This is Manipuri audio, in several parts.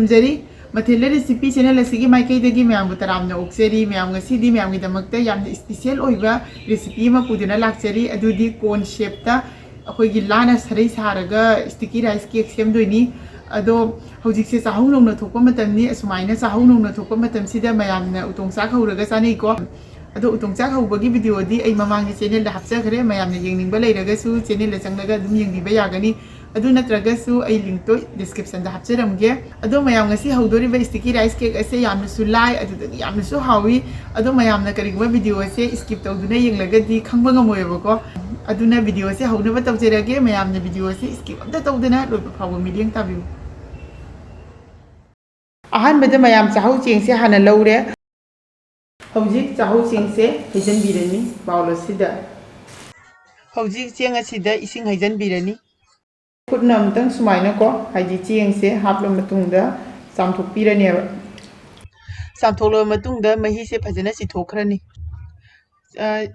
खुलुमजरी मथेल रेसिपी चैनल असिगी माइकैदगी मयामबु तरामना ओक्सेरी मयाम ngasidi मयामगी दमकता यामना स्पेशल ओइबा रेसिपी मा पुदुना लाक्चरी अदुदी कोन शेपता अखोइगी लाना सरै सारगा स्टिकी राइस केक सेमदोइनी अदो हौजिकसे चाहौ नौना थोकपा मतमनी असुमाइना चाहौ नौना थोकपा मतमसिदा मयामना उतोंगचा खौरगा चानैको अदो उतोंगचा खौबगी भिडियोदी ऐ ममांगी चैनल दा हपचखरे मयामना येंगनिंगबा लैरगसु चैनल दा चंगलगा दुम येंगबिबा यागनी अदु नत्रगसु ऐ लिंक तो डिस्क्रिप्शन दा हपचरमगे अदो मयाम ngasi हौदोरिबा स्टिकी राइस केक असे यामनसु लाइ अदुदगी यामनसु हावी अदो मयामना करिगबा भिडियो असे स्किप तौदुना येंगलगदी खंगबा ngमोयबको अदुना भिडियो असे हौनबा तौजेरगे मयामना भिडियो असे स्किप अमता तौदना लोइबा फावबा मिलियंग ताबिउ अहानबदा मयाम चाहौ चेंगसे हाना लौरे हौजिक चाहौ चेंगसे हैजनबिरनी बाउलसिदा हौजिक चेंग असिदा इसिंग हैजनबिरनी खुदना अमतंग सुमाइना को हाइजी चेंगसे हापलो मतुंगदा चामथोकपिरनेबा चामथोकलो मतुंगदा महीसे फजना चिथोखरनी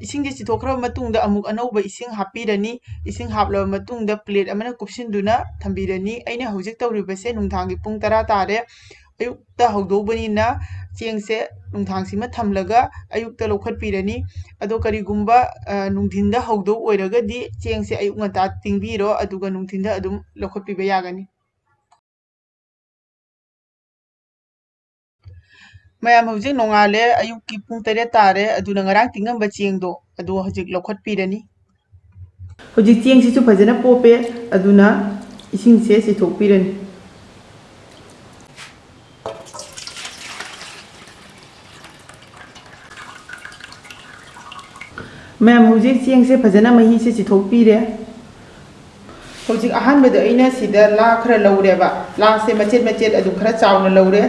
इसिंगे चिथोखरबा मतुंगदा अमुक अनौबा इसिंग हापिरनी इसिंग हापलो मतुंगदा प्लेट अमना कुपसिनदुना थंबिरनी अइना हौजिक तौरिबसे नुंथांगी पुंग 10 तारे अयुक्ता हौदौबनिना चेंगसे नुंथांगसिमा थमलगा अयुक्ता लौखटपिरनी अदो करिगुंबा नुंथिंदा हौदौ ओइरगदी चेंगसे अयुक ngata tingbiro aduga nungthinda adum lokhatpiba yagani mayam hojik nongale ayuk ki pung 3 tare aduna ngarang tingamba chengdo adu hojik lokhatpirani hojik cheng sisu phajana pope aduna ising se sithokpirani मैम हौजिक चेंगसे फजना मही से चिथोकपीरे हौजिक अहानबदा अइना सिदा ला खरा लौरेबा ला से मचेत मचेत अदु खरा चावना लौरे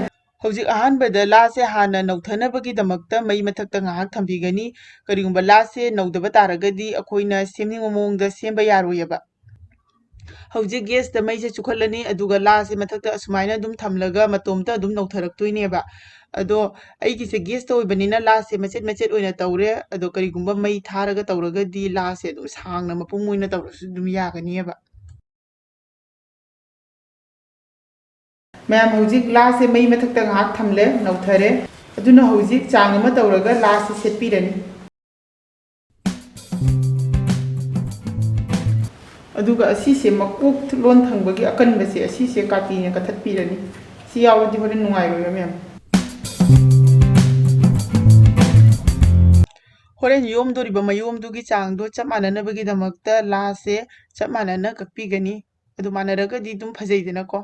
हौजिक अहानबदा ला से हाना नौथनबगी दमकता मई मथक्ता ngahak थंबिगनी करिगुंबा ला से नौदबा तारगदी अखोइना सेमनिंग मोंगदा सेमबा यारोयबा हौजिक गैस ता मई से चुखलनी अदुगा ला से मथक्ता असुमाइना दुम थमलगा मतोमता दुम नौथरक्तोइनेबा अदो अइगिसे गैस तो ओइबनिना ला से मचेत मचेत ओइना तौरे अदो करिगुंबा मई थारगा तौरगदी ला से दुम सांगना मपुंग ओइना तौरसु दुम यागनियबा मैम हौजिक ला से मई मथक्ता ngahak थमले नौथरे अदुना हौजिक चांग अमा तौरगा ला से सेटपिरनी अदुगा असीसे मकोक लोन थंगबगी अकनबसे असीसे काटीने कथटपिरनी सी यावदी होरेन नुंगाइबा मैम होरेन योमदोरिबा मयोमदुगी चांगदो चप माननबगी दमकता ला से चप मानना कक्पिगनी अदु मानरगदी दुम फजैदनको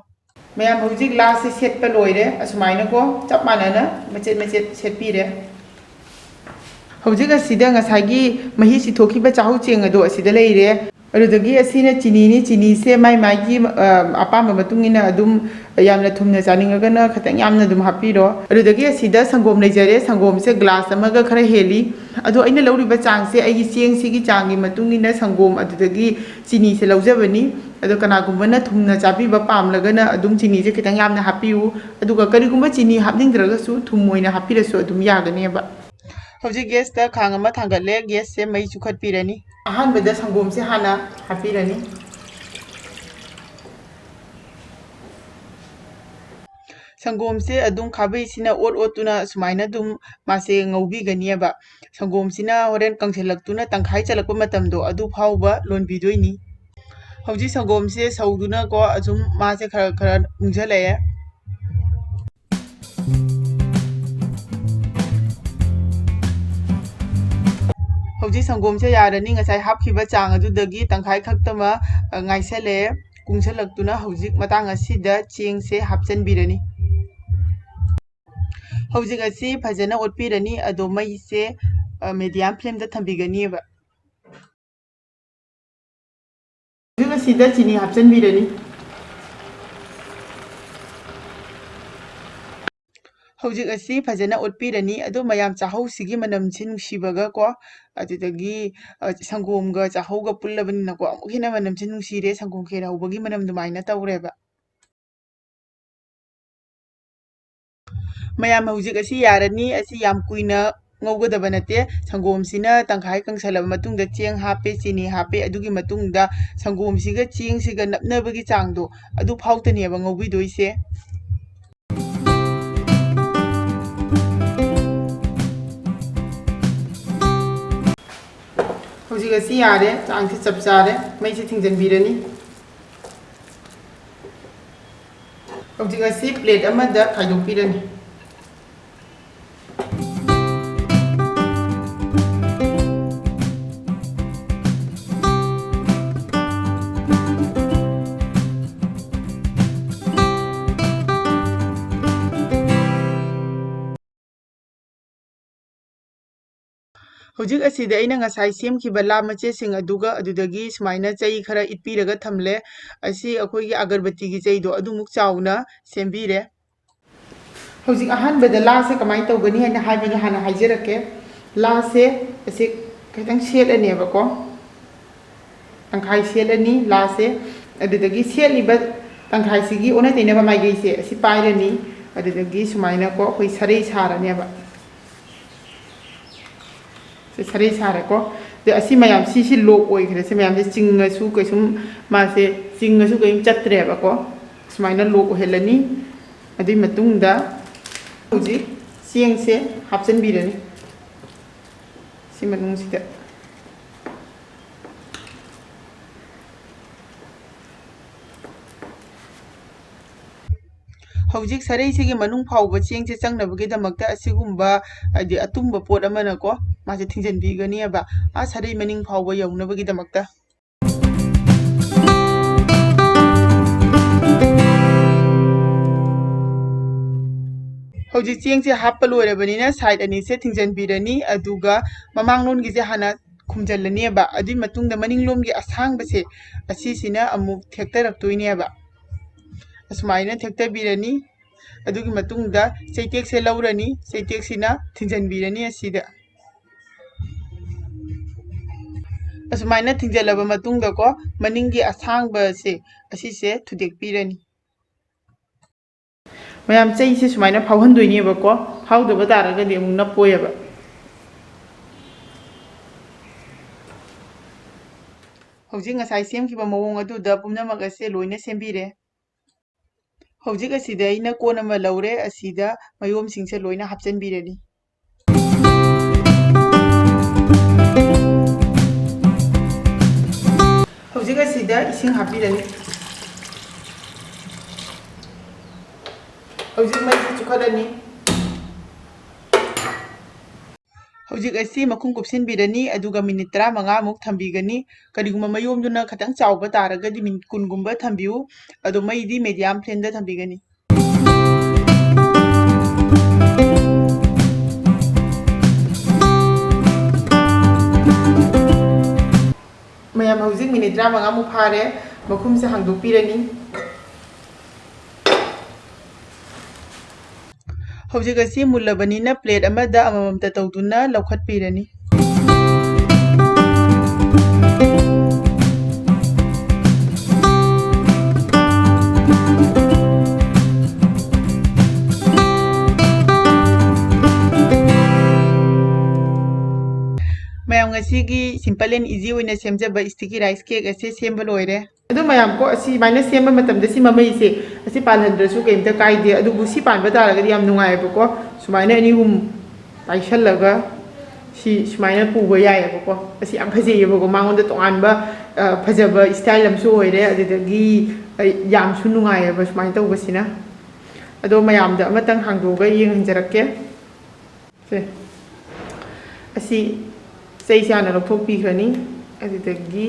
मैम हौजिक ला से सेटपा लोइरे असुमाइनको चप मानना मचेत मचेत सेटपिरे हौजिक असिदा ngसाइगी मही सिथोखिबा चाहौ चेंग अदो असिदा लेइरे अदुदगी असिना चिनी चिनी से माई माइगी अपाम मतुंगिना अदुम यामना थुमना चानिंगगना खतंग यामना दुम हापिरो अदुदगी असिदा संगोम लेजरे संगोम से ग्लास अमगा खरा हेली अदो अइना लौरिबा चांग से अइगी चेंग सिगी चांगी मतुंगिना संगोम अदुदगी चिनी से लौजबनी अदो कनागुंबना थुमना चाबिबा पामलगना अदुम चिनी से खतंग यामना हापिउ अदुगा करिगुंबा चिनी हापनिंगद्रगसु थुम ओइना हापिरसु अदुम यागनेबा हौजिक गैस ता खांग अमा थांगले गैस से मई चुखटपिरनी अहानबदा संगोम से हाना हापिरनी संगोम से अदुम खाबैसिना ओट ओटुना सुमाइना दुम मासे ngौबिगनियबा संगोम सिना होरेन कंसेलक्तुना तंखाइ चलकपा मतमदो अदु फावबा लोनबिदोइनी हौजिक संगोम से सौदुना को अजुम मासे खरा खरा मुंझलए हौजिक संगोम से यारनी ngसाइ हापखिबा चांग अदुदगी तंखाइ खक्तमा ngaisale कुंसलक्तुना हौजिक मतांग असिदा चेंग से हापचनबिरनी हौजिक असि फजना ओटपिरनी अदो मई से मीडियम फ्लेम दा थंबिगनियबा हौजिक असिदा चिनी हापचनबिरनी हौजिक असि फजना ओटपिरनी अदो मयाम चाहौ सिगी मनमसे नुसिबगा को अदुदगी संगोमगा चाहौगा पुल्लबनिना को अमुखिना मनमसे नुसिरे संगोम खेरा हौबगी मनम दुमाइना तौरेबा मैम हौजिक असी यारनी असी याम कुइना ngौगदबा नते संगोमसिना तंखाइ कंसलबा मतुंगदा चेंग हापे चिनी हापे अदुगी मतुंगदा संगोमसिगा चेंगसिगा नपनबगी चांगदो अदु फाउतनेबा ngौबिदोइसे ꯍꯧꯖꯤꯛ ꯑꯁꯤ ꯌꯥꯔꯦ ꯆꯥꯡꯁꯤ ꯆꯞ ꯆꯥꯔꯦ ꯃꯩꯁꯤ ꯊꯤꯡꯖꯤꯟꯕꯤꯔꯅꯤ ꯍꯧꯖꯤꯛ ꯑꯁꯤ ꯄ꯭ꯂꯦꯠ ꯑꯃꯗ ꯈꯥꯏꯗꯣꯛꯄꯤꯔꯅꯤ ꯍꯧꯖꯤꯛ ꯑꯁꯤꯗ ꯑꯩꯅ ꯉꯁꯥꯏ ꯁꯦꯝꯈꯤꯕ ꯂꯥ ꯃꯆꯦꯠꯁꯤꯡ ꯑꯗꯨꯒ ꯑꯗꯨꯗꯒꯤ ꯁꯨꯃꯥꯏꯅ ꯆꯩ ꯈꯔ ꯏꯠꯄꯤꯔꯒ ꯊꯝꯂꯦ ꯑꯁꯤ ꯑꯩꯈꯣꯏꯒꯤ ꯑꯒꯔꯕꯇꯤꯒꯤ ꯆꯩꯗꯣ ꯑꯗꯨꯃꯨꯛ ꯆꯥꯎꯅ ꯁꯦꯝꯕꯤꯔꯦ ꯍꯧꯖꯤꯛ ꯑꯍꯥꯟꯕꯗ ꯂꯥꯁꯦ ꯀꯃꯥꯏꯅ ꯇꯧꯒꯅꯤ ꯍꯥꯏꯅ ꯍꯥꯏꯕꯗꯣ ꯍꯥꯟꯅ ꯍꯥꯏꯖꯔꯛꯀꯦ ꯂꯥꯁꯦ ꯑꯁꯤ ꯈꯤꯇꯪ ꯁꯦꯠꯂꯅꯦꯕꯀꯣ ꯇꯪꯈꯥꯏ ꯁꯦꯠꯂꯅꯤ ꯂꯥꯁꯦ ꯑꯗꯨꯗꯒꯤ ꯁꯦꯠꯂꯤꯕ ꯇꯪꯈꯥꯏꯁꯤꯒꯤ ꯑꯣꯟꯅ ꯇꯩꯅꯕ ꯃꯥꯏꯀꯩꯁꯦ ꯑꯁꯤ ꯄꯥꯏꯔꯅꯤ ꯑꯗꯨꯗꯒꯤ ꯁꯨꯃꯥꯏꯅꯀꯣ ꯑꯩꯈꯣই ꯁꯔꯩ ꯁꯥꯔꯅꯦꯕ ꯁꯔꯩ ꯁꯥꯔꯦꯀꯣ ꯑꯗ ꯑꯁꯤ ꯃꯌꯥꯝ ꯁꯤꯁꯤ ꯂꯣꯛ ꯑꯣꯏꯈ꯭ꯔꯦ ꯁꯤ ꯃꯌꯥꯝꯁꯦ ꯆꯤꯡꯉꯁꯨ ꯀꯩꯁꯨꯝ ꯃꯥꯁꯦ ꯆꯤꯡꯉꯁꯨ ꯀꯩꯝ ꯆꯠꯇ꯭ꯔꯦꯕꯀꯣ ꯁꯨꯃꯥꯏꯅ ꯂꯣꯛ ꯑꯣꯏꯍꯜꯂꯅꯤ ꯑꯗꯨꯒꯤ ꯃꯇꯨꯡꯗ ꯍꯧꯖꯤꯛ ꯆꯦꯡꯁꯦ ꯍꯥꯞꯆꯤꯟꯕꯤꯔꯅꯤ ꯁꯤ ꯃꯅꯨꯡꯁꯤꯗ ꯍꯧꯖꯤꯛ ꯁꯔꯩꯁꯤꯒꯤ ꯃꯅꯨꯡ ꯐꯥꯎꯕ ꯆꯦꯡꯁꯦ ꯆꯪꯅꯕꯒꯤꯗꯃꯛꯇ ꯑꯁꯤꯒꯨꯝꯕ ꯍꯥꯏꯗꯤ ꯑꯇꯨꯝꯕ ꯄꯣꯠ ꯑꯃꯅꯀꯣ ꯃꯥꯁꯦ ꯊꯤꯡꯖꯤꯟꯕꯤꯒꯅꯤꯕ ꯁꯔꯩ ꯃꯅꯤꯡ ꯐꯥꯎꯕ ꯌꯧꯅꯕꯒꯤꯗꯃꯛꯇ ꯍꯧꯖꯤꯛ ꯆꯦꯡꯁꯦ ꯍꯥꯞꯄ ꯂꯣꯏꯔꯕꯅꯤꯅ ꯁꯥꯏꯠ ꯑꯅꯤꯁꯦ ꯊꯤꯡꯖꯤꯟꯕꯤꯔꯅꯤ ꯑꯗꯨꯒ ꯃꯃꯥꯡꯂꯣꯝꯒꯤꯁꯦ ꯍꯥꯟꯅ ꯈꯨꯝꯖꯤꯜꯂꯅꯦꯕ ꯑꯗꯨꯒꯤ ꯃꯇꯨꯡꯗ ꯃꯅꯤꯡꯂꯣꯝꯒꯤ ꯑꯁꯥꯡꯕꯁꯦ ꯑꯁꯤꯁꯤꯅ ꯑꯃꯨꯛ ꯊꯦꯛꯇꯔꯛꯇꯣꯏꯅꯦꯕ ꯑꯁꯨꯃꯥꯏꯅ ꯊꯦꯛꯇꯕꯤꯔꯅꯤ ꯑꯗꯨꯒꯤ ꯃꯇꯨꯡꯗ ꯆꯩꯇꯦꯛꯁꯦ ꯂꯧꯔꯅꯤ ꯆꯩꯇꯦꯛꯁꯤꯅ ꯊꯤꯡꯖꯤꯟꯕꯤꯔꯅꯤ ꯑꯁꯤꯗ ꯑꯁꯨꯃꯥꯏꯅ ꯊꯤꯡꯖꯤꯜꯂꯕ ꯃꯇꯨꯡꯗꯀꯣ ꯃꯅꯤꯡꯒꯤ ꯑꯁꯥꯡꯕꯁꯦ ꯑꯁꯤꯁꯦ ꯊꯨꯗꯦꯛꯄꯤꯔꯅꯤ ꯃꯌꯥꯝ ꯆꯩꯁꯦ ꯁꯨꯃꯥꯏꯅ ꯐꯥꯎꯍꯟꯗꯣꯏꯅꯦꯕꯀꯣ ꯐꯥꯎꯗꯕ ꯇꯥꯔꯒꯗꯤ ꯑꯃꯨꯛ ꯅꯞꯄꯣꯏꯕ ꯍꯧꯖꯤꯛ ꯉꯁꯥꯏ ꯁꯦꯝꯈꯤꯕ ꯃꯑꯣꯡ ꯑꯗꯨꯗ ꯄꯨꯝꯅꯃꯛ ꯑꯁꯦ ꯂꯣꯏꯅ ꯁꯦꯝꯕꯤꯔꯦ ꯍꯧꯖꯤꯛ ꯑꯁꯤꯗ ꯑꯩꯅ ꯀꯣꯟ ꯑꯃ ꯂꯧꯔꯦ ꯑꯁꯤꯗ ꯃꯌꯣꯝꯁꯤꯡꯁꯦ ꯂꯣꯏꯅ ꯍꯥꯞꯆꯤꯟꯕꯤꯔꯅꯤ ꯍꯧꯖꯤꯛ ꯑꯁꯤꯗ ꯏꯁꯤꯡ ꯍꯥꯞꯄꯤꯔꯅꯤ ꯍꯧꯖꯤꯛ ꯃꯩꯁꯦ ꯆꯨꯈꯠꯂꯅꯤ ꯍꯧꯖꯤꯛ ꯑꯁꯤ ꯃꯈꯨꯝ ꯀꯨꯞꯁꯤꯟꯕꯤꯔꯅꯤ ꯑꯗꯨꯒ ꯃꯤꯅꯤꯠ 15ꯃꯨꯛ ꯊꯝꯕꯤꯒꯅꯤ ꯀꯔꯤꯒꯨꯝꯕ ꯃꯌꯣꯝꯗꯨꯅ ꯈꯤꯇꯪ ꯆꯥꯎꯕ ꯇꯥꯔꯒꯗꯤ ꯃꯤꯅꯤꯠ 10ꯒꯨꯝꯕ ꯊꯝꯕꯤꯌꯨ ꯑꯗꯣ ꯃꯩꯗꯤ ꯃꯦꯗꯤꯌꯝ ꯐ꯭ꯂꯦꯝꯗ ꯊꯝꯕꯤꯒꯅꯤ ꯃꯌꯥꯝ ꯍꯧꯖꯤꯛ ꯃꯤꯅꯤꯠ 15ꯃꯨꯛ ꯐꯥꯔꯦ ꯃꯈꯨꯝꯁꯦ ꯍꯥꯡꯗꯣꯛꯄꯤꯔꯅꯤ ꯍꯧꯖꯤꯛ ꯑꯁꯤ ꯃꯨꯜꯂꯕꯅꯤꯅ ꯄ꯭ꯂꯦꯠ ꯑꯃꯗ ꯑꯃꯃꯝꯇ ꯇꯧꯗꯨꯅ ꯂꯧꯈꯠꯄꯤꯔꯅꯤ ꯃꯌꯥꯝ ꯉꯁꯤꯒꯤ ꯁꯤꯝꯄꯜ ꯑꯦꯟ ꯏꯖꯤ ꯑꯣꯏꯅ ꯁꯦꯝꯖꯕ ꯁ꯭ꯇꯤꯀꯤ ꯔꯥꯏꯁ ꯀꯦꯛ ꯑꯁꯤ ꯁꯦꯝꯕ ꯂꯣꯏꯔꯦ ꯑꯗꯨ ꯃꯌꯥꯝ ꯀꯣ ꯑꯁꯤꯃꯥꯏꯅ ꯁꯦꯝꯕ ꯃꯇꯝꯗ ꯁꯤ ꯃꯃꯩꯁꯦ ꯑꯁꯤ ꯄꯥꯜꯍꯟꯗ꯭ꯔꯁꯨ ꯀꯩꯝꯇ ꯀꯥꯏꯗꯦ ꯑꯗꯨꯕꯨ ꯁꯤ ꯄꯥꯟꯕ ꯇꯥꯔꯒꯗꯤ ꯌꯥꯝ ꯅꯨꯡꯉꯥꯏꯌꯦꯕꯀꯣ ꯁꯨꯃꯥꯏꯅ ꯑꯅꯤ ꯑꯍꯨꯝ ꯄꯥꯏꯁꯜꯂꯒ ꯁꯤ ꯁꯨꯃꯥꯏꯅ ꯄꯨꯕ ꯌꯥꯏꯌꯦꯕꯀꯣ ꯑꯁꯤ ꯌꯥꯝ ꯐꯖꯩꯌꯦꯕꯀꯣ ꯃꯉꯣꯟꯗ ꯇꯣꯉꯥꯟꯕ ꯐꯖꯕ ꯁ꯭ꯇꯥꯏꯜ ꯑꯃꯁꯨ ꯑꯣꯏꯔꯦ ꯑꯗꯨꯗꯒꯤ ꯌꯥꯝꯁꯨ ꯅꯨꯡꯉꯥꯏꯌꯦꯕ ꯁꯨꯃꯥꯏꯅ ꯇꯧꯕꯁꯤꯅ ꯑꯗꯣ ꯃꯌꯥꯝꯗ ꯑꯃꯇꯪ ꯍꯥꯡꯗꯣꯛꯑꯒ ꯌꯦꯡꯍꯟꯖꯔꯛꯀꯦ ꯁꯦ ꯑꯁꯤ ꯆꯩꯁꯦ ꯍꯥꯟꯅ ꯂꯧꯊꯣꯛꯄꯤꯈ꯭ꯔꯅꯤ ꯑꯗꯨꯗꯒꯤ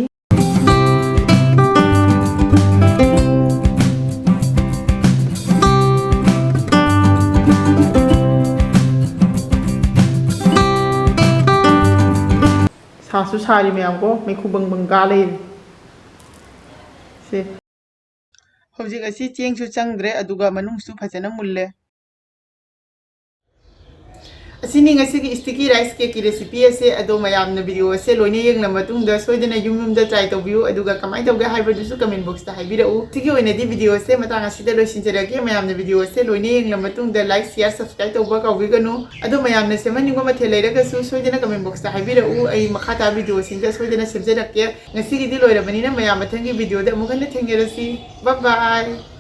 ꯁꯥꯁꯨ ꯁꯥꯔꯤ ꯃꯌꯥꯝꯀꯣ ꯃꯩꯈꯨ ꯕꯪꯕꯪ ꯀꯥ ꯂꯩꯔꯤ ꯁꯦ ꯍꯧꯖꯤꯛ ꯑꯁꯤ ꯆꯦꯡꯁꯨ ꯆꯪꯗ꯭ꯔꯦ ꯑꯗꯨꯒ ꯃꯅꯨꯡꯁꯨ ꯐꯖꯅ ꯃꯨꯜꯂꯦ ꯑꯁꯤꯅꯤ ꯉꯁꯤꯒꯤ ꯁ꯭ꯇꯤꯀꯤ ꯔꯥꯏꯁ ꯀꯦꯛꯀꯤ ꯔꯦꯁꯤꯄꯤ ꯑꯁꯦ ꯑꯗꯣ ꯃꯌꯥꯝꯅ ꯚꯤꯗꯤꯑꯣ ꯑꯁꯦ ꯂꯣꯏꯅ ꯌꯦꯡꯂꯕ ꯃꯇꯨꯡꯗ ꯁꯣꯏꯗꯅ ꯌꯨꯝꯗ ꯇ꯭ꯔꯥꯏ ꯇꯧꯕꯤꯌꯨ ꯑꯗꯨꯒ ꯀꯃꯥꯏꯅ ꯇꯧꯒꯦ ꯍꯥꯏꯕꯗꯨꯁꯨ ꯀꯃꯦꯟ ꯕꯣꯛꯁꯇ ꯍꯥꯏꯕꯤꯔꯛꯎ ꯁꯤꯒꯤ ꯑꯣꯏꯅꯗꯤ ꯚꯤꯗꯤꯑꯣ ꯑꯁꯦ ꯃꯇꯥꯡ ꯑꯁꯤꯗ ꯂꯣꯏꯁꯤꯟꯖꯔꯒꯦ ꯃꯌꯥꯝꯅ ꯚꯤꯗꯤꯑꯣ ꯑꯁꯦ ꯂꯣꯏꯅ ꯌꯦꯡꯂꯕ ꯃꯇꯨꯡꯗ ꯂꯥꯏꯛ ꯁꯤꯌꯔ ꯁꯕꯁꯀ꯭राꯏब ꯇꯧꯕ ꯀꯥꯎꯕꯤꯒꯅꯨ ꯑꯗꯣ ꯃꯌꯥꯝꯅ ꯁꯦꯝꯍꯟꯅꯤꯡꯕ ꯃꯊꯦꯜ ꯂꯩꯔꯒꯁꯨ ꯁꯣꯏꯗꯅ ꯀꯃꯦꯟ ꯕꯣꯛꯁꯇ ꯍꯥꯏꯕꯤꯔꯛꯎ ꯑꯩ ꯃꯈꯥ ꯇꯥꯕ ꯚꯤꯗꯤꯑꯣꯁꯤꯡꯗ ꯁꯣꯏꯗꯅ ꯁꯦꯝꯖꯔꯛꯀꯦ ꯉꯁꯤꯒꯤꯗꯤ ꯂꯣꯏꯔꯕꯅꯤꯅ ꯃꯌꯥꯝ ꯃꯊꯪꯒꯤ ꯚꯤꯗꯤꯑꯣꯗ ꯑꯃꯨꯛ ꯍꯟꯅ ꯊꯦꯡꯅꯔꯁꯤ ꯕꯥꯏ ꯕꯥꯏ